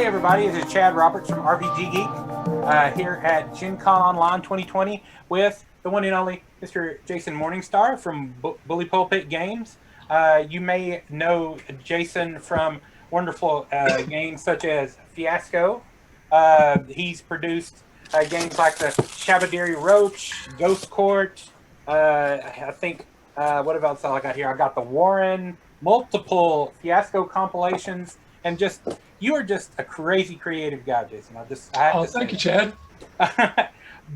Hey everybody, this is Chad Roberts from RPGGeek here at Gen Con Online 2020 with the one and only Mr. Jason Morningstar from Bully Pulpit Games. You may know Jason from wonderful games such as Fiasco. He's produced games like the Shabadiri Roach, Ghost Court. I think, what else I got here? I got the Warren, multiple Fiasco compilations, and just you are just a crazy creative guy, Jason. I have to say. Thank you, Chad.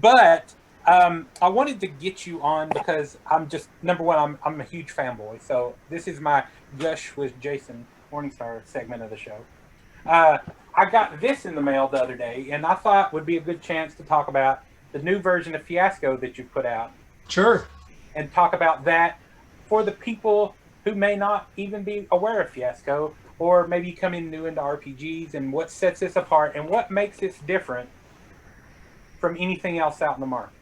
But I wanted to get you on because I'm just number one. I'm a huge fanboy, so this is my gush with Jason Morningstar segment of the show. I got this in the mail the other day, and I thought would be a good chance to talk about the new version of Fiasco that you put out. Sure. And talk about that for the people who may not even be aware of Fiasco, or maybe coming new into RPGs, and what sets this apart and what makes this different from anything else out in the market.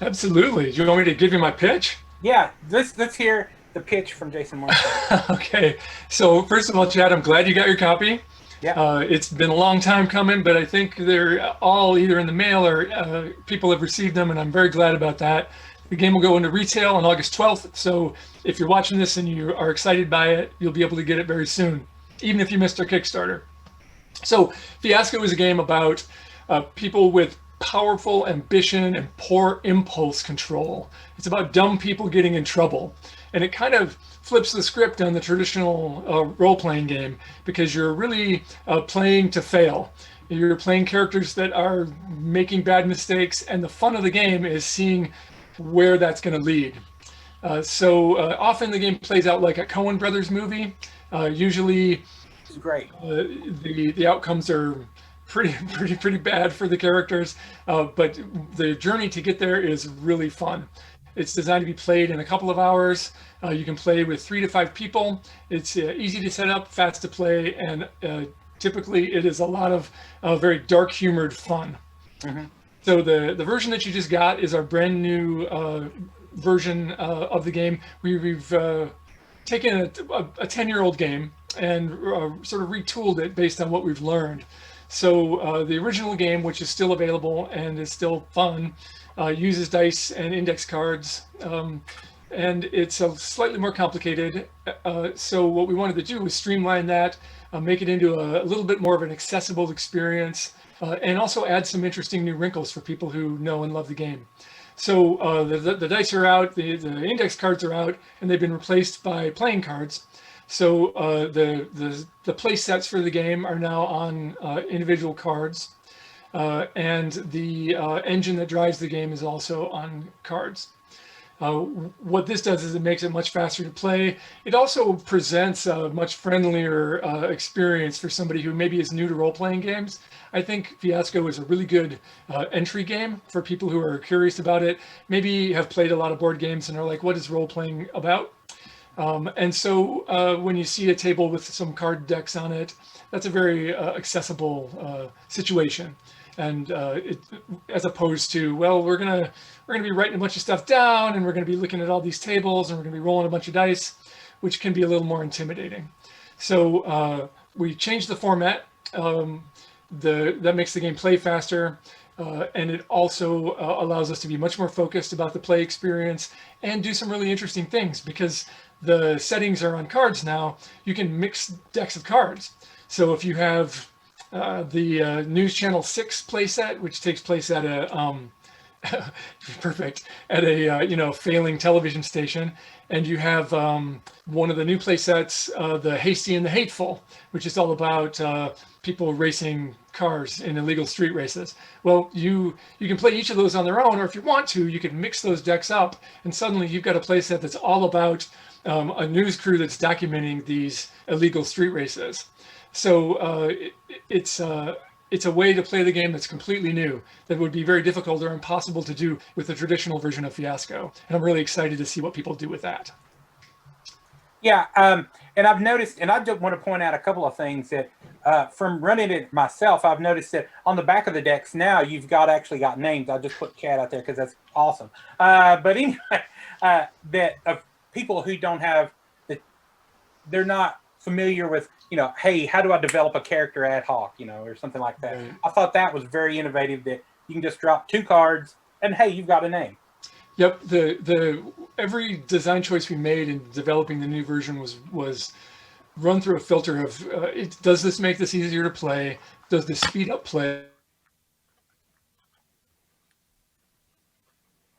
Absolutely. Do you want me to give you my pitch? Yeah, let's hear the pitch from Jason Morningstar. Okay. So first of all, Chad, I'm glad you got your copy. Yeah. It's been a long time coming, but I think they're all either in the mail or people have received them, and I'm very glad about that. The game will go into retail on August 12th, so if you're watching this and you are excited by it, you'll be able to get it very soon, even if you missed our Kickstarter. So Fiasco is a game about people with powerful ambition and poor impulse control. It's about dumb people getting in trouble. And it kind of flips the script on the traditional role-playing game because you're really playing to fail. You're playing characters that are making bad mistakes, and the fun of the game is seeing where that's going to lead. So often the game plays out like a Coen Brothers movie. Usually, it's great. The outcomes are pretty bad for the characters, but the journey to get there is really fun. It's designed to be played in a couple of hours. You can play with 3 to 5 people. It's easy to set up, fast to play, and typically it is a lot of very dark humored fun. Mm-hmm. So the version that you just got is our brand new version of the game. We've taken a 10-year-old game and sort of retooled it based on what we've learned. So the original game, which is still available and is still fun, uses dice and index cards, and it's slightly more complicated. So what we wanted to do was streamline that, make it into a little bit more of an accessible experience, and also add some interesting new wrinkles for people who know and love the game. So the dice are out, the index cards are out, and they've been replaced by playing cards. So the play sets for the game are now on individual cards, and the engine that drives the game is also on cards. What this does is it makes it much faster to play. It also presents a much friendlier experience for somebody who maybe is new to role-playing games. I think Fiasco is a really good entry game for people who are curious about it, maybe have played a lot of board games and are like, what is role-playing about? And so when you see a table with some card decks on it, that's a very accessible situation. And as opposed to, well, we're gonna be writing a bunch of stuff down, and we're gonna be looking at all these tables, and we're gonna be rolling a bunch of dice, which can be a little more intimidating. So we changed the format. That makes the game play faster, and it also allows us to be much more focused about the play experience and do some really interesting things because the settings are on cards now. You can mix decks of cards. So if you have the News Channel 6 playset, which takes place at a perfect at a failing television station, and you have one of the new playsets, the Hasty and the Hateful, which is all about people racing cars in illegal street races. Well, you can play each of those on their own, or if you want to, you can mix those decks up, and suddenly you've got a playset that's all about a news crew that's documenting these illegal street races. So it's a way to play the game that's completely new, that would be very difficult or impossible to do with the traditional version of Fiasco. And I'm really excited to see what people do with that. Yeah, and I've noticed, and I just want to point out a couple of things that from running it myself, I've noticed that on the back of the decks now, you've actually got names. I'll just put Chad out there because that's awesome. But anyway, that of people who don't have, they're not familiar with, hey, how do I develop a character ad hoc, or something like that. Right. I thought that was very innovative, that you can just drop 2 cards and hey, you've got a name. Yep. The every design choice we made in developing the new version was run through a filter of does this make this easier to play? Does this speed up play?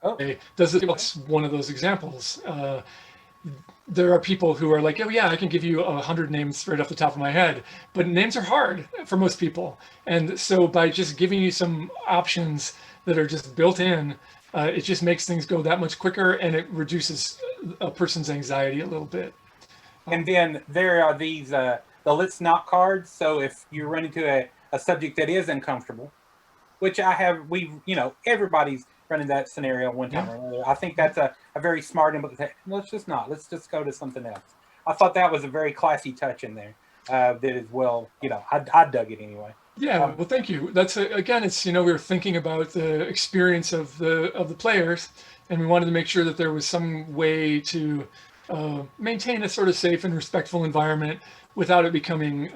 Oh, Does it? It's one of those examples. There are people who are like, oh yeah, I can give you 100 names right off the top of my head, but names are hard for most people, and so by just giving you some options that are just built in, it just makes things go that much quicker, and it reduces a person's anxiety a little bit. and then there are these the let's not cards. So if you run into a subject that is uncomfortable, which everybody's running that scenario one time or another. I think that's a very smart implementation. Let's just go to something else. I thought that was a very classy touch in there. That is well, I dug it anyway. Yeah, well, thank you. That's again, it's we were thinking about the experience of the players, and we wanted to make sure that there was some way to maintain a sort of safe and respectful environment without it becoming,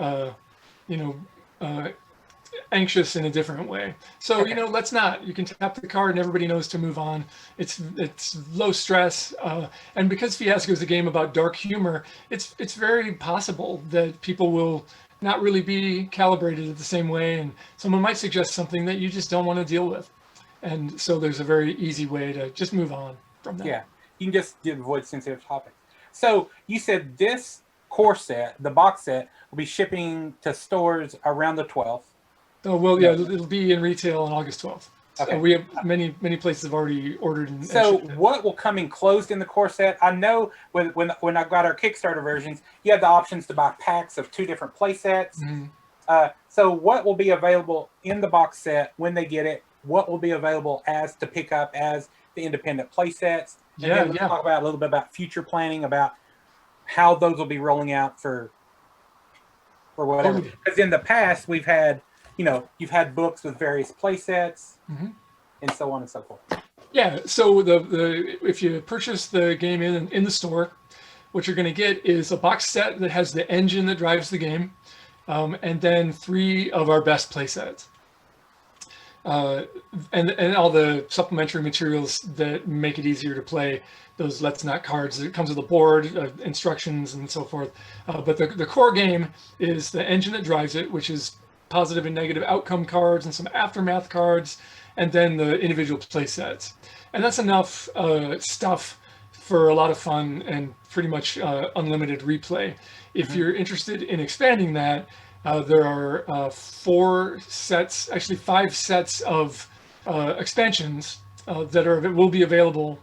anxious in a different way. So let's not. You can tap the card and everybody knows to move on. It's low stress, and because Fiasco is a game about dark humor, it's very possible that people will not really be calibrated the same way, and someone might suggest something that you just don't want to deal with, and so there's a very easy way to just move on from that. Yeah, you can just avoid sensitive topics. So you said this core set, the box set, will be shipping to stores around the 12th. Oh, well, yeah, it'll be in retail on August 12th. Okay. So we have many places have already ordered. So what will come enclosed in the core set? I know when I got our Kickstarter versions, you had the options to buy packs of 2 different play sets. Mm-hmm. So what will be available in the box set when they get it? What will be available to pick up as the independent play sets? And then let's talk about a little bit about future planning, about how those will be rolling out for whatever. Because in the past, we've had you've had books with various play sets, mm-hmm. and so on and so forth. Yeah, so if you purchase the game in the store, what you're going to get is a box set that has the engine that drives the game, and then 3 of our best play sets. And all the supplementary materials that make it easier to play. Those Let's Not cards. It comes with a board, instructions, and so forth. But the core game is the engine that drives it, which is positive and negative outcome cards and some aftermath cards, and then the individual play sets. And that's enough stuff for a lot of fun and pretty much unlimited replay. If mm-hmm. you're interested in expanding that, there are 5 sets of expansions that will be available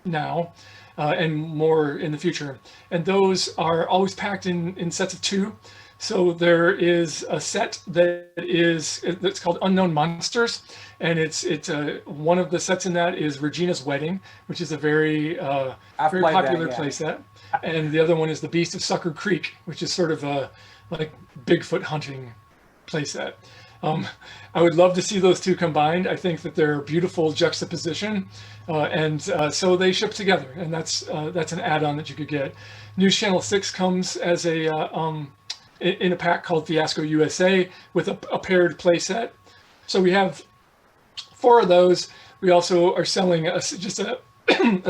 now and more in the future. And those are always packed in sets of 2. So there is a set that's called Unknown Monsters, and it's one of the sets in that is Regina's Wedding, which is a very popular playset, and the other one is the Beast of Sucker Creek, which is sort of a like Bigfoot hunting playset. I would love to see those 2 combined. I think that they're a beautiful juxtaposition, and so they ship together, and that's an add-on that you could get. News Channel 6 comes as in a pack called Fiasco USA with a paired playset. So we have 4 of those. We also are selling just a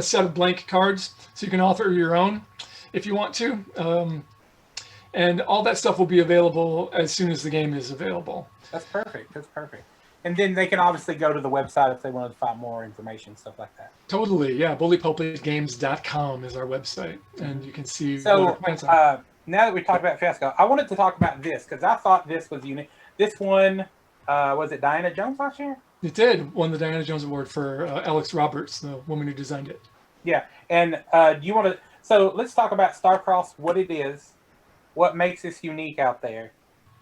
set of blank cards, so you can author your own if you want to. And all that stuff will be available as soon as the game is available. That's perfect. And then they can obviously go to the website if they wanted to find more information, stuff like that. Totally, yeah. BullyPulpitGames.com is our website, and you can see. So now that we talked about Fiasco, I wanted to talk about this because I thought this was unique. This one, was it Diana Jones last year? It did. Won the Diana Jones Award for Alex Roberts, the woman who designed it. Yeah, and do you want to? So let's talk about Starcross, what it is, what makes this unique out there,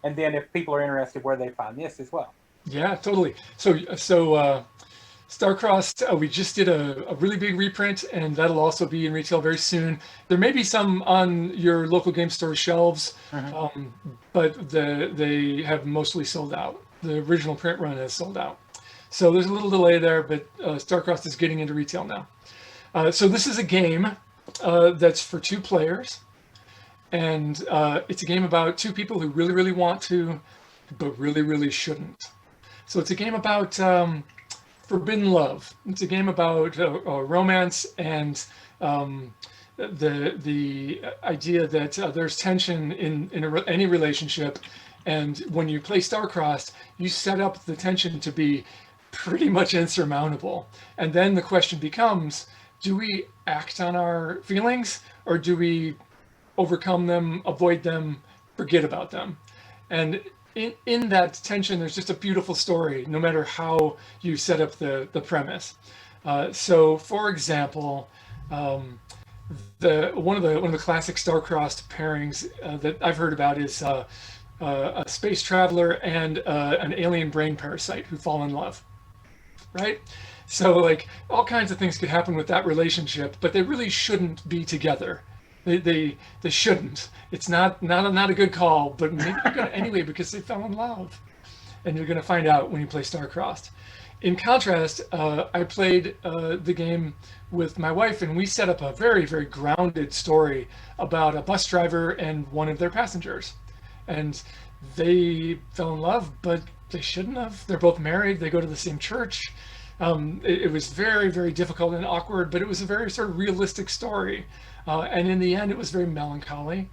and then if people are interested, where they find this as well. Yeah, totally. So Starcross, we just did a really big reprint, and that'll also be in retail very soon. There may be some on your local game store shelves, mm-hmm. But they have mostly sold out. The original print run has sold out. So there's a little delay there, but Starcross is getting into retail now. So this is a game that's for 2 players. and it's a game about two people who really, really want to, but really, really shouldn't. So it's a game about forbidden love. It's a game about romance and the idea that there's tension in any relationship, and when you play Star-Crossed, you set up the tension to be pretty much insurmountable. And then the question becomes, do we act on our feelings, or do we overcome them, avoid them, forget about them? And in that tension, there's just a beautiful story, no matter how you set up the premise. So, for example, one of the classic star-crossed pairings that I've heard about is a space traveler and an alien brain parasite who fall in love, right? So like all kinds of things could happen with that relationship, but they really shouldn't be together. They shouldn't. It's not a good call, but maybe you're gonna anyway because they fell in love, and you're gonna find out when you play Star-Crossed. In contrast, I played the game with my wife, and we set up a very, very grounded story about a bus driver and one of their passengers. And they fell in love, but they shouldn't have. They're both married. They go to the same church. It was very, very difficult and awkward, but it was a very sort of realistic story. And in the end, it was very melancholy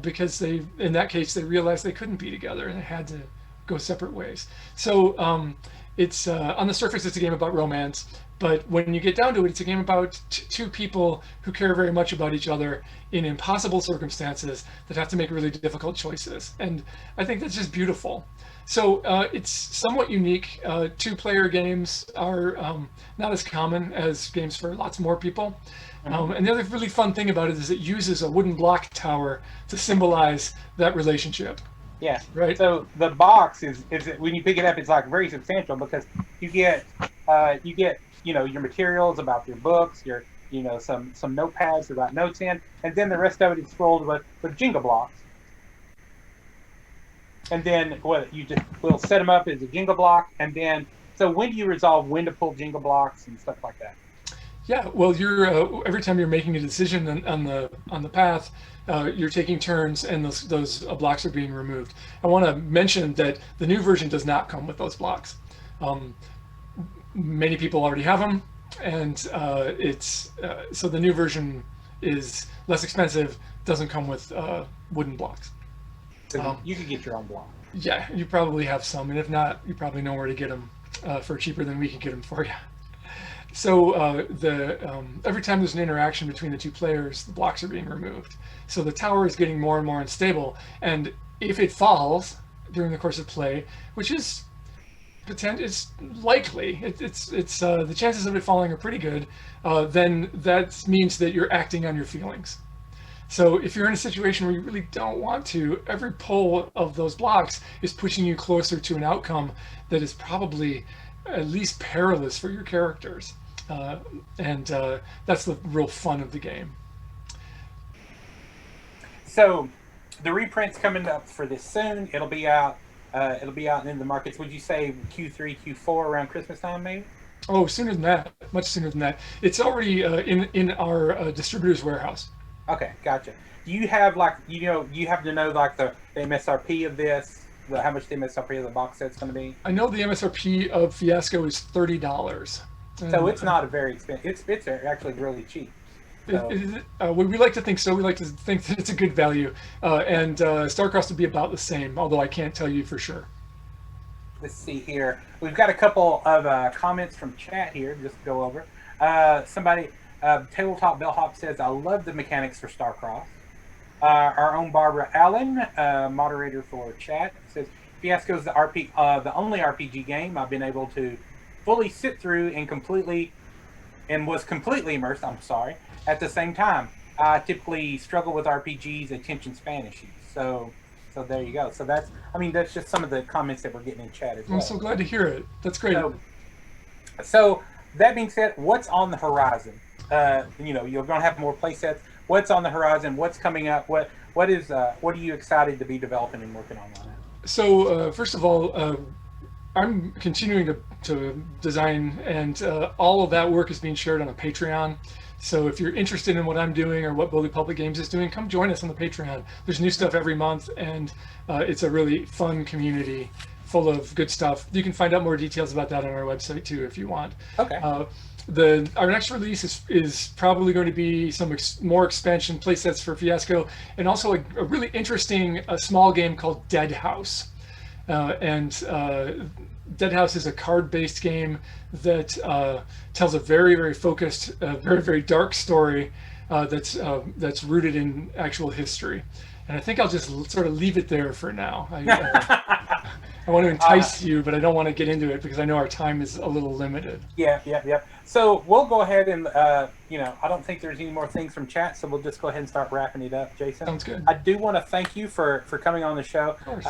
because in that case, they realized they couldn't be together and they had to go separate ways. So it's on the surface, it's a game about romance, but when you get down to it, it's a game about two people who care very much about each other in impossible circumstances that have to make really difficult choices. And I think that's just beautiful. So it's somewhat unique. Two-player games are not as common as games for lots more people. And the other really fun thing about it is it uses a wooden block tower to symbolize that relationship. Yeah. Right. So the box is when you pick it up, it's like very substantial because you get your materials about your books, some notepads about notes in, and then the rest of it is scrolled with Jenga blocks. And then we'll set them up as a Jenga block, and then so when do you resolve when to pull Jenga blocks and stuff like that? Yeah, well, you're every time you're making a decision on the path, you're taking turns, and those blocks are being removed. I want to mention that the new version does not come with those blocks. Many people already have them, and so the new version is less expensive. Doesn't come with wooden blocks. So you could get your own block. Yeah, you probably have some, and if not, you probably know where to get them for cheaper than we can get them for you. So every time there's an interaction between the two players, the blocks are being removed. So the tower is getting more and more unstable, and if it falls during the course of play, which is it's likely, it's the chances of it falling are pretty good, then that means that you're acting on your feelings. So if you're in a situation where you really don't want to, every pull of those blocks is pushing you closer to an outcome that is probably at least perilous for your characters. And that's the real fun of the game. So the reprint's coming up for this soon. It'll be out in the markets. Would you say Q3, Q4 around Christmas time, maybe? Oh, sooner than that. Much sooner than that. It's already in our distributor's warehouse. Okay, gotcha. Do you have you have to know like the MSRP of this, how much the MSRP of the box set's going to be? I know the MSRP of Fiasco is $30. So it's not a very expensive. It's actually really cheap. So. We like to think so. We like to think that it's a good value, and Star-Crossed would be about the same, although I can't tell you for sure. Let's see here. We've got a couple of comments from chat here. Just to go over. Somebody. Tabletop Bellhop says, I love the mechanics for Star-Crossed. Our own Barbara Allen, moderator for chat, says, Fiasco is the only RPG game I've been able to fully sit through and was completely immersed, at the same time. I typically struggle with RPGs, attention span issues. So there you go. So that's just some of the comments that we're getting in chat as well. I'm so glad to hear it. That's great. So that being said, what's on the horizon? You're going to have more play sets. What's on the horizon? What's coming up? What are you excited to be developing and working on that? So first of all, I'm continuing to design, and all of that work is being shared on a Patreon. So if you're interested in what I'm doing or what Bully Pulpit Games is doing, come join us on the Patreon. There's new stuff every month, and it's a really fun community full of good stuff. You can find out more details about that on our website too if you want. Okay. Our next release is probably going to be some more expansion play sets for Fiasco, and also a really interesting small game called Dead House. Dead House is a card-based game that tells a very, very focused, very, very dark story that's rooted in actual history. And I think I'll just sort of leave it there for now. I want to entice you, but I don't want to get into it because I know our time is a little limited. Yeah. So we'll go ahead and, I don't think there's any more things from chat, so we'll just go ahead and start wrapping it up, Jason. Sounds good. I do want to thank you for coming on the show. Of course.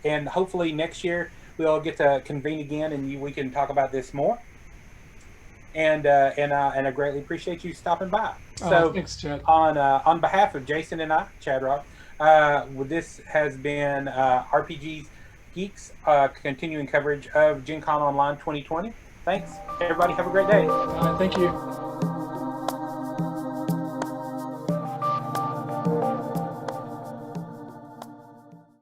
And hopefully next year we'll get to convene again and we can talk about this more. And I greatly appreciate you stopping by. So thanks, Chad. On behalf of Jason and I, Chad Rock, this has been RPGGeek's continuing coverage of Gen Con Online 2020. Thanks, everybody. Have a great day. Thank you.